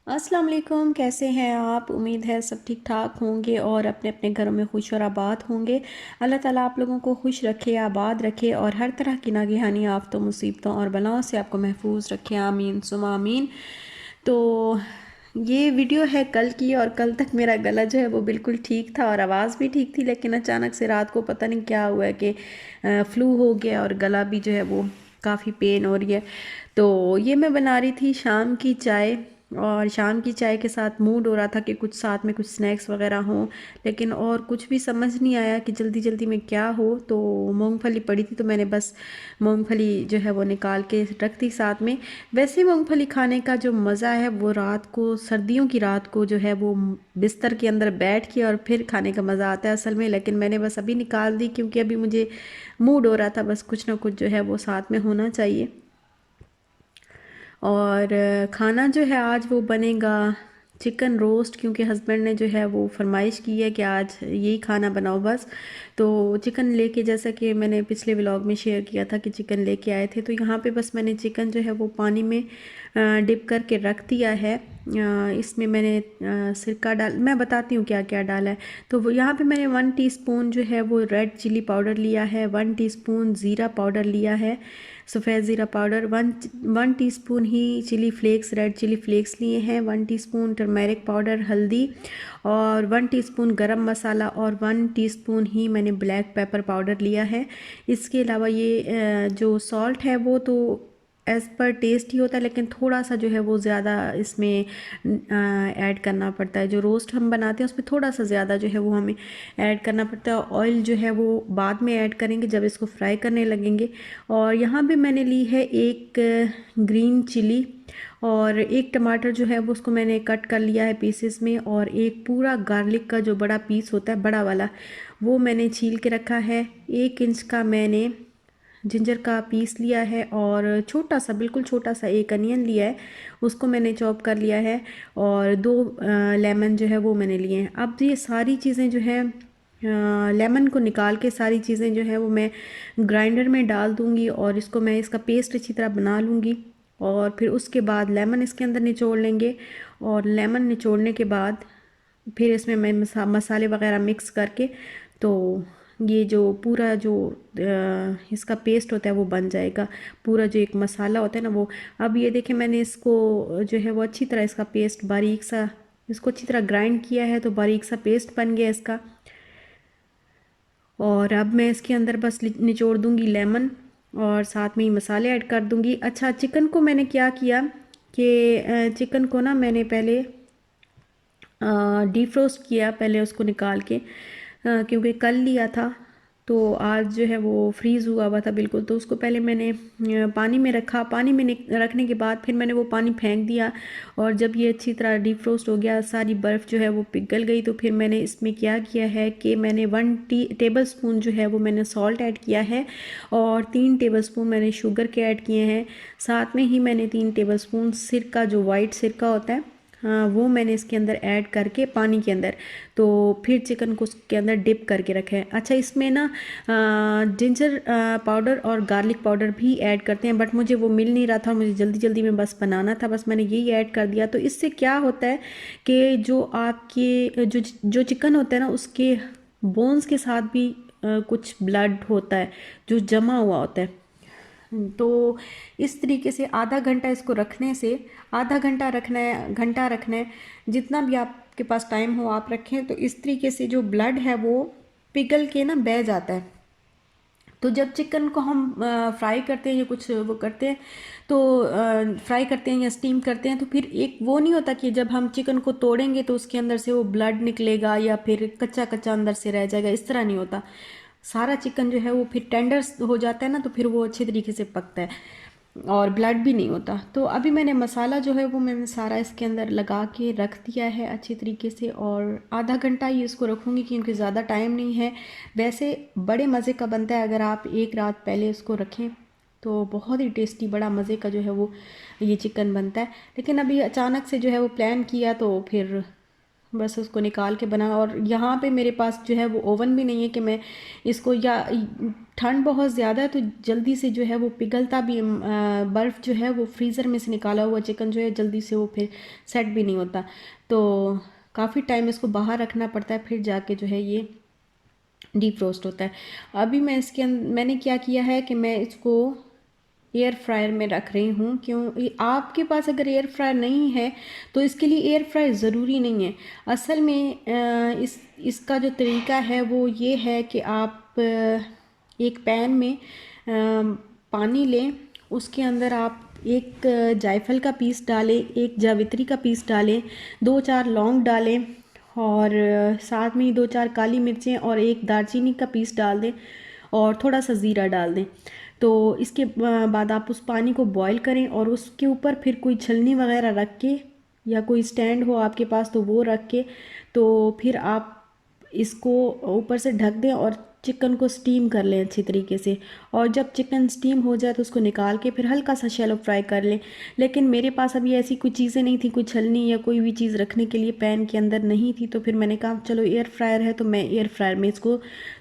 अस्सलाम वालेकुम, कैसे हैं आप? उम्मीद है सब ठीक ठाक होंगे और अपने अपने घरों में खुश और आबाद होंगे। अल्लाह ताला आप लोगों को खुश रखे, आबाद रखे और हर तरह की नागहानी आफ़तों, मुसीबतों और बलाओं से आपको महफूज रखे। आमीन सुमा आमीन। तो ये वीडियो है कल की, और कल तक मेरा गला जो है वो बिल्कुल ठीक था और आवाज़ भी ठीक थी, लेकिन अचानक से रात को पता नहीं क्या हुआ है कि फ्लू हो गया और गला भी जो है वो काफ़ी पेन हो रही है। तो ये मैं बना रही थी शाम की चाय, और शाम की चाय के साथ मूड हो रहा था कि कुछ साथ में कुछ स्नैक्स वगैरह हों, लेकिन और कुछ भी समझ नहीं आया कि जल्दी जल्दी में क्या हो। तो मूंगफली पड़ी थी तो मैंने बस मूंगफली जो है वो निकाल के रख दी साथ में। वैसे मूंगफली खाने का जो मज़ा है वो रात को, सर्दियों की रात को जो है वो बिस्तर के अंदर बैठ के और फिर खाने का मज़ा आता है असल में। लेकिन मैंने बस अभी निकाल दी क्योंकि अभी मुझे मूड हो रहा था, बस कुछ ना कुछ जो है वो साथ में होना चाहिए। और खाना जो है आज वो बनेगा चिकन रोस्ट, क्योंकि हस्बैंड ने जो है वो फरमाइश की है कि आज यही खाना बनाओ बस। तो चिकन लेके, जैसा कि मैंने पिछले व्लॉग में शेयर किया था कि चिकन लेके आए थे, तो यहाँ पे बस मैंने चिकन जो है वो पानी में डिप करके रख दिया है। इसमें मैंने सिरका डाल, मैं बताती हूँ क्या क्या डाला है। तो वो यहाँ पे मैंने 1 टीस्पून जो है वो रेड चिली पाउडर लिया है, 1 टीस्पून ज़ीरा पाउडर लिया है, सफ़ेद ज़ीरा पाउडर, वन टीस्पून ही chilli flakes, red chilli flakes लिए हैं, 1 टीस्पून टर्मेरिक पाउडर, हल्दी, और 1 टीस्पून गरम मसाला, और 1 टीस्पून ही मैंने ब्लैक पेपर पाउडर लिया है। इसके अलावा ये जो सॉल्ट है वो तो एज़ पर टेस्ट ही होता है, लेकिन थोड़ा सा जो है वो ज़्यादा इसमें ऐड करना पड़ता है। जो रोस्ट हम बनाते हैं उसमें थोड़ा सा ज़्यादा जो है वो हमें ऐड करना पड़ता है। ऑयल जो है वो बाद में ऐड करेंगे जब इसको फ्राई करने लगेंगे। और यहाँ पे मैंने ली है एक ग्रीन चिली, और एक टमाटर जो है वो उसको मैंने कट कर लिया है पीसेस में, और एक पूरा गार्लिक का जो बड़ा पीस होता है, बड़ा वाला, वो मैंने छील के रखा है। 1 इंच का मैंने जिंजर का पीस लिया है, और छोटा सा, बिल्कुल छोटा सा एक अनियन लिया है, उसको मैंने चॉप कर लिया है, और 2 लेमन जो है वो मैंने लिए हैं। अब ये सारी चीज़ें जो है, लेमन को निकाल के सारी चीज़ें जो है वो मैं ग्राइंडर में डाल दूँगी, और इसको मैं इसका पेस्ट अच्छी तरह बना लूँगी। और फिर उसके बाद लेमन इसके अंदर निचोड़ लेंगे, और लेमन निचोड़ने के बाद फिर इसमें मैं मसाले वगैरह मिक्स करके, तो ये जो पूरा जो इसका पेस्ट होता है वो बन जाएगा, पूरा जो एक मसाला होता है ना वो। अब ये देखें, मैंने इसको जो है वो अच्छी तरह इसका पेस्ट बारीक सा, इसको अच्छी तरह ग्राइंड किया है, तो बारीक सा पेस्ट बन गया इसका। और अब मैं इसके अंदर बस निचोड़ दूंगी लेमन, और साथ में ही मसाले ऐड कर दूंगी। अच्छा, चिकन को मैंने क्या किया कि चिकन को ना मैंने पहले डीफ्रोस्ट किया, पहले उसको निकाल के, क्योंकि कल लिया था तो आज जो है वो फ्रीज़ हुआ हुआ था बिल्कुल। तो उसको पहले मैंने पानी में रखा, पानी में रखने के बाद फिर मैंने वो पानी फेंक दिया, और जब ये अच्छी तरह डीफ्रोस्ट हो गया, सारी बर्फ़ जो है वो पिघल गई, तो फिर मैंने इसमें क्या किया है कि मैंने 1 टेबल स्पून जो है वो मैंने सॉल्ट ऐड किया है, और 3 टेबल स्पून मैंने शुगर के ऐड किए हैं। साथ में ही मैंने 3 टेबल स्पून सिरका, जो वाइट सिरका होता है, हाँ, वो मैंने इसके अंदर ऐड करके पानी के अंदर, तो फिर चिकन को उसके अंदर डिप करके रखा है। अच्छा, इसमें ना जिंजर पाउडर और गार्लिक पाउडर भी ऐड करते हैं, बट मुझे वो मिल नहीं रहा था, मुझे जल्दी जल्दी में बस बनाना था, बस मैंने यही ऐड कर दिया। तो इससे क्या होता है कि जो आपके जो चिकन होता है ना, उसके बोन्स के साथ भी कुछ ब्लड होता है जो जमा हुआ होता है। तो इस तरीके से आधा घंटा इसको रखने से, आधा घंटा रखना है, घंटा रखना है, जितना भी आपके पास टाइम हो आप रखें। तो इस तरीके से जो ब्लड है वो पिघल के ना बह जाता है। तो जब चिकन को हम फ्राई करते हैं या कुछ वो करते हैं, तो फ्राई करते हैं या स्टीम करते हैं, तो फिर एक वो नहीं होता कि जब हम चिकन को तोड़ेंगे तो उसके अंदर से वो ब्लड निकलेगा या फिर कच्चा कच्चा अंदर से रह जाएगा, इस तरह नहीं होता। सारा चिकन जो है वो फिर टेंडर हो जाता है ना, तो फिर वो अच्छे तरीके से पकता है और ब्लड भी नहीं होता। तो अभी मैंने मसाला जो है वो मैंने सारा इसके अंदर लगा के रख दिया है अच्छी तरीके से, और आधा घंटा ही इसको रखूँगी क्योंकि ज़्यादा टाइम नहीं है। वैसे बड़े मज़े का बनता है अगर आप एक रात पहले इसको रखें, तो बहुत ही टेस्टी, बड़ा मज़े का जो है वो ये चिकन बनता है। लेकिन अभी अचानक से जो है वो प्लान किया, तो फिर बस उसको निकाल के बना। और यहाँ पे मेरे पास जो है वो ओवन भी नहीं है कि मैं इसको, या ठंड बहुत ज़्यादा है तो जल्दी से जो है वो पिघलता भी, बर्फ़ जो है वो फ्रीज़र में से निकाला हुआ चिकन जो है जल्दी से वो फिर सेट भी नहीं होता, तो काफ़ी टाइम इसको बाहर रखना पड़ता है, फिर जाके जो है ये डीप रोस्ट होता है। अभी मैं इसके मैंने क्या किया है कि मैं इसको एयर फ्रायर में रख रही हूँ। क्यों, आपके पास अगर एयर फ्रायर नहीं है तो इसके लिए एयर फ्रायर ज़रूरी नहीं है। असल में इसका जो तरीका है वो ये है कि आप एक पैन में पानी लें, उसके अंदर आप एक जायफल का पीस डालें, एक जावित्री का पीस डालें, 2-4 लौंग डालें, और साथ में ही 2-4 काली मिर्चें और एक दालचीनी का पीस डाल दें, और थोड़ा सा ज़ीरा डाल दें। तो इसके बाद आप उस पानी को बॉईल करें, और उसके ऊपर फिर कोई छलनी वगैरह रख के, या कोई स्टैंड हो आपके पास तो वो रख के, तो फिर आप इसको ऊपर से ढक दें और चिकन को स्टीम कर लें अच्छी तरीके से। और जब चिकन स्टीम हो जाए तो उसको निकाल के फिर हल्का सा शैलो फ्राई कर लें। लेकिन मेरे पास अभी ऐसी कोई चीज़ें नहीं थी, कोई छलनी या कोई भी चीज़ रखने के लिए पैन के अंदर नहीं थी, तो फिर मैंने कहा चलो एयर फ्रायर है तो मैं एयर फ्रायर में इसको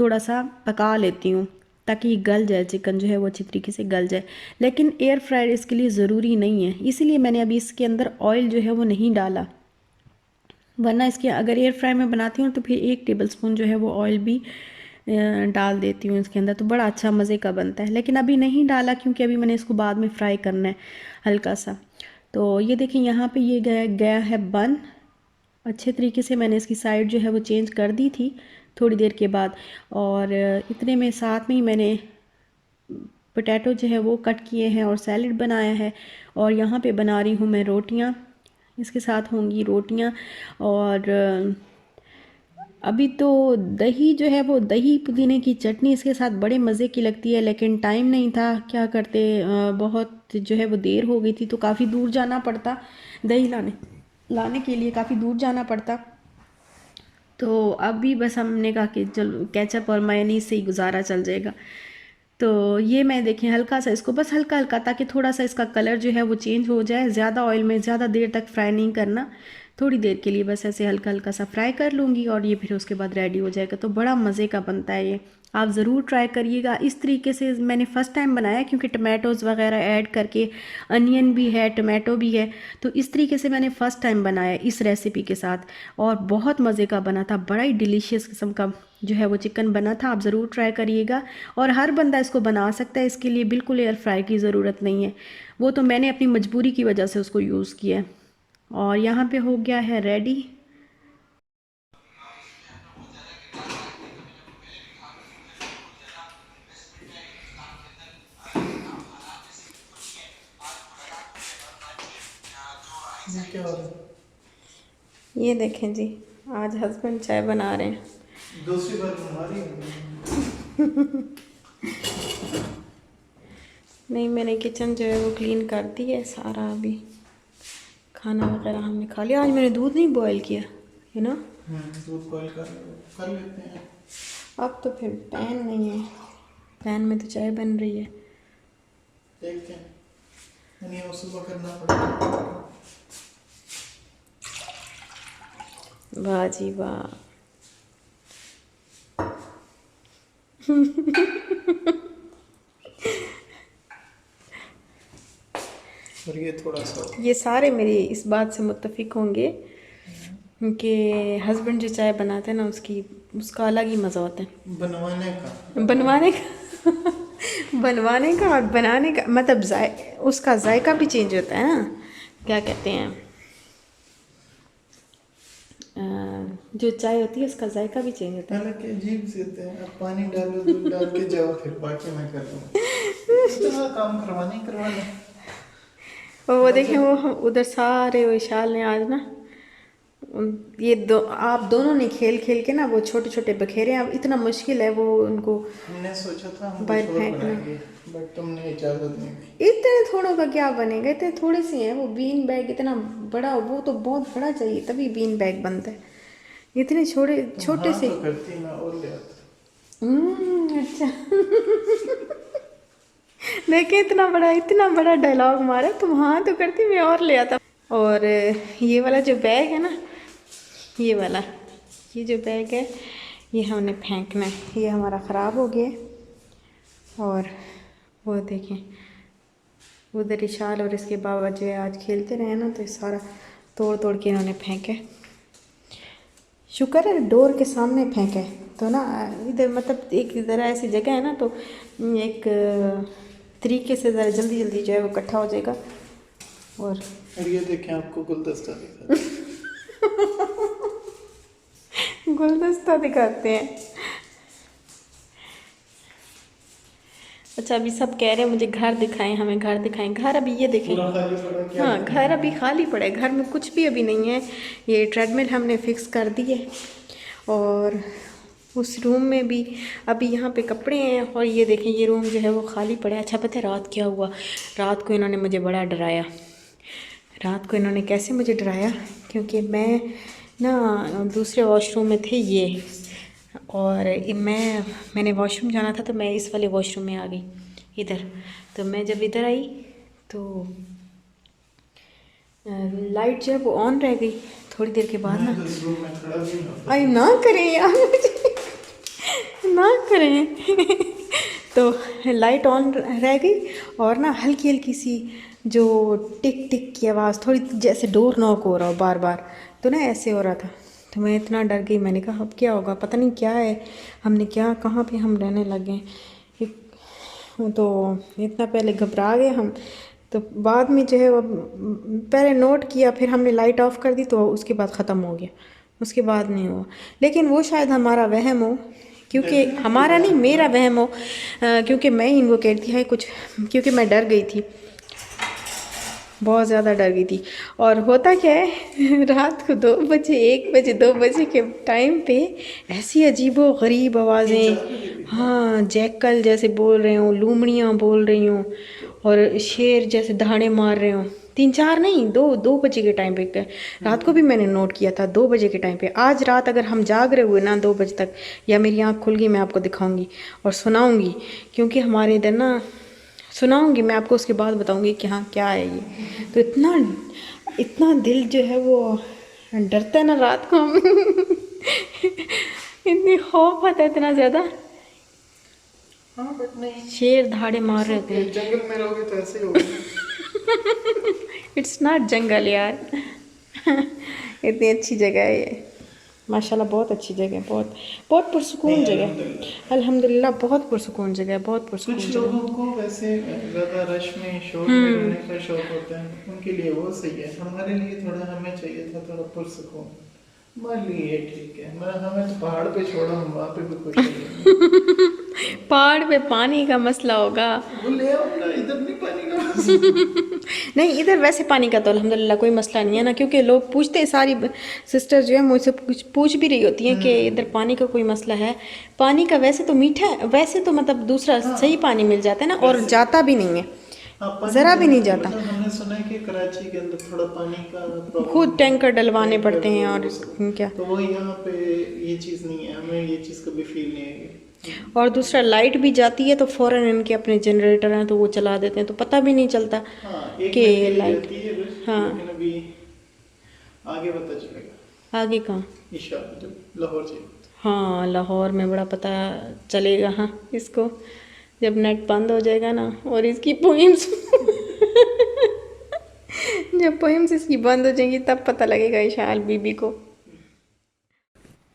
थोड़ा सा पका लेती हूँ, ताकि गल जाए चिकन जो है वो अच्छी तरीके से गल जाए। लेकिन एयर फ्रायर इसके लिए ज़रूरी नहीं है, इसीलिए मैंने अभी इसके अंदर ऑयल जो है वो नहीं डाला। वरना इसके अगर एयर फ्राई में बनाती हूँ तो फिर 1 टेबलस्पून जो है वो ऑयल भी डाल देती हूँ इसके अंदर, तो बड़ा अच्छा मज़े का बनता है। लेकिन अभी नहीं डाला क्योंकि अभी मैंने इसको बाद में फ्राई करना है हल्का सा। तो ये देखें यहाँ पे ये गया गया है बन अच्छे तरीके से। मैंने इसकी साइड जो है वो चेंज कर दी थी थोड़ी देर के बाद, और इतने में साथ में ही मैंने पोटैटो जो है वो कट किए हैं और सैलेड बनाया है। और यहाँ पे बना रही हूँ मैं रोटियाँ, इसके साथ होंगी रोटियाँ। और अभी तो दही जो है वो, दही पुदीने की चटनी इसके साथ बड़े मज़े की लगती है, लेकिन टाइम नहीं था, क्या करते, बहुत जो है वो देर हो गई थी तो काफ़ी दूर जाना पड़ता, दही लाने लाने के लिए काफ़ी दूर जाना पड़ता। तो अभी बस हमने कहा कि चलो केचप और मेयोनीज से ही गुजारा चल जाएगा। तो ये मैं देखें हल्का सा इसको, बस हल्का हल्का, ताकि थोड़ा सा इसका कलर जो है वो चेंज हो जाए। ज़्यादा ऑयल में ज़्यादा देर तक फ्राई नहीं करना, थोड़ी देर के लिए बस ऐसे हल्का हल्का सा फ्राई कर लूँगी, और ये फिर उसके बाद रेडी हो जाएगा। तो बड़ा मज़े का बनता है ये, आप ज़रूर ट्राई करिएगा। इस तरीके से मैंने फ़र्स्ट टाइम बनाया क्योंकि टमाटोज़ वगैरह ऐड करके, अनियन भी है, टमाटो भी है, तो इस तरीके से मैंने फ़र्स्ट टाइम बनाया इस रेसिपी के साथ, और बहुत मज़े का बना था। बड़ा ही डिलीशियस किस्म का जो है वो चिकन बना था। आप ज़रूर ट्राई करिएगा, और हर बंदा इसको बना सकता है, इसके लिए बिल्कुल एयर फ्राई की ज़रूरत नहीं है। वो तो मैंने अपनी मजबूरी की वजह से उसको यूज़ किया है। और यहाँ पे हो गया है रेडी। ये क्या हो रहा है? ये देखें जी, आज हस्बैंड चाय बना रहे हैं। दूसरी बार बना रही है। नहीं, मैंने किचन जो है वो क्लीन कर दी है सारा, अभी खाना वगैरह हमने खा लिया। आज मैंने दूध नहीं बॉयल किया, यू नो। दूध बॉईल कर लेते हैं। अब तो फिर पैन नहीं है, पैन में तो चाय बन रही है। देखते हैं, नहीं वो सुबह करना पड़ेगा। वाह जी वाह। और ये थोड़ा सा ये सारे मेरी इस बात से मुत्तफिक होंगे कि हस्बैंड जो चाय बनाते हैं ना, उसका अलग ही मज़ा होता है। बनवाने का बनवाने का बनवाने का और बनाने का मतलब उसका जायका भी चेंज होता है ना, क्या कहते हैं, जो चाय होती है उसका जायका भी चेंज होता है। हालांकि अजीब से होते हैं। अब पानी डालो, दूध डाल के जाओ, फिर बाकी मैं कर दूँगा। इतना काम करवाना। और वो देखें, वो हम उधर सारे विशाल ने आज ना, ये आप दोनों ने खेल खेल के ना वो छोटे छोटे बखेरे हैं। अब इतना मुश्किल है वो उनको हमने सोचा था हम बाहर कुछ और फेंकना। बनाएंगे, बट तुमने इजाज़त नहीं दी। इतने थोड़ों का क्या बनेगा, इतने थोड़े से हैं। वो बीन बैग इतना बड़ा, वो तो बहुत बड़ा चाहिए तभी बीन बैग बनता है। इतने छोटे छोटे हाँ से। तो करती, मैं और ले आता। अच्छा। देखिए इतना बड़ा डायलॉग मारा तुम, हाँ तो करती मैं और ले आता। और ये वाला जो बैग है ना, ये वाला, ये जो बैग है ये हमने फेंकना है, ये हमारा ख़राब हो गया है। और वो देखें उधर इशाल और इसके बाबा जो है आज खेलते रहे ना, तो ये सारा तोड़ तोड़ के इन्होंने फेंके। शुक्र है डोर के सामने फेंके, तो ना इधर मतलब एक ज़रा ऐसी जगह है ना, तो एक तरीके से ज़रा जल्दी जल्दी जो है वो इकट्ठा हो जाएगा। और ये देखें आपको गुलदस्ता दिखा गुलदस्ता दिखाते हैं। अच्छा अभी सब कह रहे हैं मुझे घर दिखाएं, हमें घर दिखाएं। घर अभी ये देखें, पूरा खाली पड़ा क्या? हाँ घर अभी खाली पड़ा है, घर में कुछ भी अभी नहीं है। ये ट्रेडमिल हमने फिक्स कर दी है और उस रूम में भी अभी यहाँ पे कपड़े हैं। और ये देखें ये रूम जो है वो खाली पड़ा है। अच्छा पता है रात क्या हुआ? रात को इन्होंने मुझे बड़ा डराया। रात को इन्होंने कैसे मुझे डराया, क्योंकि मैं ना दूसरे वॉशरूम में थे ये, और मैंने वॉशरूम जाना था तो मैं इस वाले वॉशरूम में आ गई इधर। तो मैं जब इधर आई तो लाइट जो है वो ऑन रह गई। थोड़ी देर के बाद ना, मैं तो इस रूम में खड़ा भी नहीं होता। आई ना करें यार मुझे ना करें तो लाइट ऑन रह गई और ना हल्की हल्की सी जो टिक टिक की आवाज़, थोड़ी जैसे डोर नॉक हो रहा हो बार बार, तो ना ऐसे हो रहा था। तो मैं इतना डर गई, मैंने कहा अब क्या होगा, पता नहीं क्या है, हमने क्या कहाँ पे हम रहने लगे। तो इतना पहले घबरा गए हम। तो बाद में जो है वो पहले नोट किया, फिर हमने लाइट ऑफ कर दी, तो उसके बाद ख़त्म हो गया, उसके बाद नहीं हुआ। लेकिन वो शायद हमारा वहम हो, क्योंकि हमारा नहीं मेरा वहम हो, क्योंकि मैं ही इनको कहती है कुछ, क्योंकि मैं डर गई थी, बहुत ज़्यादा डर गई थी। और होता क्या है रात को 2 बजे 1 बजे 2 बजे के टाइम पे ऐसी अजीबो गरीब आवाज़ें, हाँ जैकल जैसे बोल रहे हों, लूमड़ियाँ बोल रही हों, और शेर जैसे दहाड़े मार रहे हों। 3-4 नहीं, 2 बजे के टाइम पे। रात को भी मैंने नोट किया था 2 बजे के टाइम पे। आज रात अगर हम जाग रहे हुए ना 2 बजे तक, या मेरी आँख खुल गई, मैं आपको दिखाऊंगी और सुनाऊंगी, क्योंकि हमारे इधर ना सुनाऊंगी मैं आपको, उसके बाद बताऊंगी कि हाँ क्या है ये। तो इतना इतना दिल जो है वो डरता है ना रात को हम इतनी खौफ आता है इतना ज़्यादा। हाँ बट नहीं, शेर दहाड़े मार रहे थे। जंगल में रहोगे तो ऐसे ही होगा। इट्स नॉट जंगल यार इतनी अच्छी जगह है ये, माशाल्लाह बहुत अच्छी जगह है, बहुत बहुत पुरसुकून जगह है। अल्हम्दुलिल्लाह बहुत पुरसुकून जगह है, बहुत पुरसुकून कुछ जगह लोगों को वैसे ज़्यादा रश में शोर में रहने का शौक होता है, उनके लिए वो सही है। हमारे लिए थोड़ा, हमें चाहिए था थोड़ा पुरसुकून। हमारे लिए ये ठीक है, मैं हमें तो पहाड़ पे छोड़ो, हम वहाँ पे भी खुश हैं। पहाड़ पे पानी का मसला होगा। वो ले आओ ना, इधर नहीं पानी का नहीं इधर वैसे पानी का तो अल्हम्दुलिल्लाह कोई मसला नहीं है ना, क्योंकि लोग पूछते हैं, सारी सिस्टर जो है मुझसे पूछ भी रही होती हैं कि इधर पानी का कोई मसला है। पानी का वैसे तो मीठा है, वैसे तो मतलब दूसरा सही पानी मिल जाता है ना, और जाता भी नहीं है, ज़रा भी नहीं जाता। मतलब हमने सुना है कि कराची के अंदर थोड़ा पानी का प्रॉब्लम, खुद टैंकर डलवाने पड़ते हैं और क्या। तो वो यहाँ पे ये चीज़ नहीं है, हमें ये चीज़ कभी फील नहीं है। और दूसरा लाइट भी जाती है तो फ़ौरन इनके अपने जनरेटर हैं तो वो चला देते हैं, तो पता भी नहीं चलता हाँ, एक कि घंटे की लाइट। रहती है बस, हाँ लेकिन अभी आगे पता चलेगा, आगे कहाँ। इंशाल्लाह जब लाहौर जाएगा। हाँ लाहौर में बड़ा पता चलेगा हाँ इसको, जब नेट बंद हो जाएगा ना और इसकी पोइम्स जब पोइम्स इसकी बंद हो जाएंगी तब पता लगेगा इशाल बीबी को।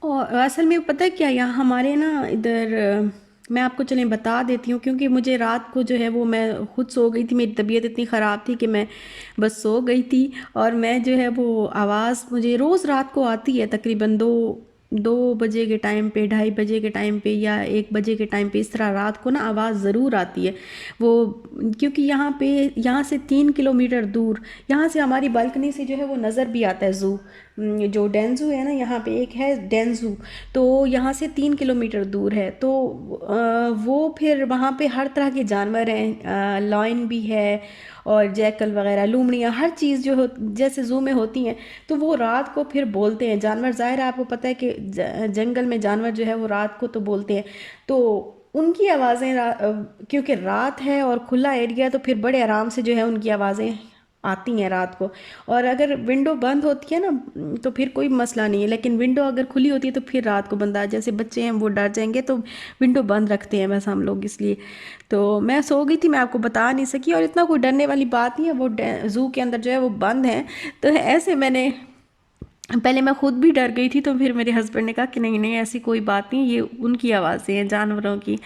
और असल में पता है क्या, यहाँ हमारे ना इधर मैं आपको चलें बता देती हूँ, क्योंकि मुझे रात को जो है वो मैं खुद सो गई थी, मेरी तबीयत इतनी ख़राब थी कि मैं बस सो गई थी। और मैं जो है वो आवाज़ मुझे रोज़ रात को आती है, तकरीबन 2 बजे के टाइम पे, 2:30 बजे के टाइम पे, या 1 बजे के टाइम पे, इस तरह रात को ना आवाज़ ज़रूर आती है वो। क्योंकि यहाँ से 3 किलोमीटर दूर, यहाँ से हमारी बालकनी से जो है वो नज़र भी आता है ज़ू, जो डेंजू है ना, यहाँ पे एक है डेंजू, तो यहाँ से 3 किलोमीटर दूर है। तो वो फिर वहाँ पे हर तरह के जानवर हैं, लॉयन भी है और जैकल वगैरह, लूमड़ियाँ, हर चीज़ जो हो जैसे ज़ू में होती हैं, तो वो रात को फिर बोलते हैं जानवर। ज़ाहिर है आपको पता है कि जंगल में जानवर जो है वो रात को तो बोलते हैं, तो उनकी आवाज़ें क्योंकि रात है और खुला एरिया, तो फिर बड़े आराम से जो है उनकी आवाज़ें आती हैं रात को। और अगर विंडो बंद होती है ना तो फिर कोई मसला नहीं है, लेकिन विंडो अगर खुली होती है तो फिर रात को बंदा, जैसे बच्चे हैं वो डर जाएंगे तो विंडो बंद रखते हैं बस हम लोग इसलिए। तो मैं सो गई थी, मैं आपको बता नहीं सकी, और इतना कोई डरने वाली बात नहीं है, वो ज़ू के अंदर जो है वो बंद है। तो ऐसे मैंने, पहले मैं खुद भी डर गई थी, तो फिर मेरे हस्बैंड ने कहा कि नहीं नहीं ऐसी कोई बात नहीं, ये उनकी आवाज़ें हैं जानवरों की।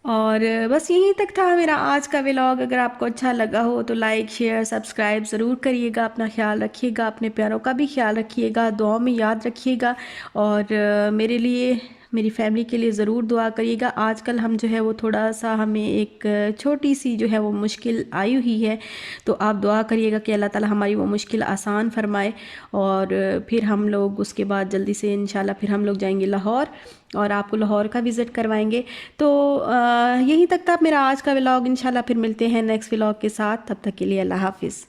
और बस यहीं तक था मेरा आज का व्लॉग। अगर आपको अच्छा लगा हो तो लाइक शेयर सब्सक्राइब ज़रूर करिएगा। अपना ख्याल रखिएगा, अपने प्यारों का भी ख्याल रखिएगा, दुआओं में याद रखिएगा। और मेरे लिए, मेरी फैमिली के लिए ज़रूर दुआ करिएगा। आजकल हम जो है वो थोड़ा सा, हमें एक छोटी सी जो है वो मुश्किल आई हुई है, तो आप दुआ करिएगा कि अल्लाह ताला हमारी वो मुश्किल आसान फरमाए। और फिर हम लोग उसके बाद जल्दी से इंशाल्लाह फिर हम लोग जाएंगे लाहौर, और आपको लाहौर का विज़िट करवाएंगे। तो यहीं तक था मेरा आज का व्लॉग। इंशाल्लाह फिर मिलते हैं नेक्स्ट व्लॉग के साथ, तब तक के लिए अल्लाह हाफिज़।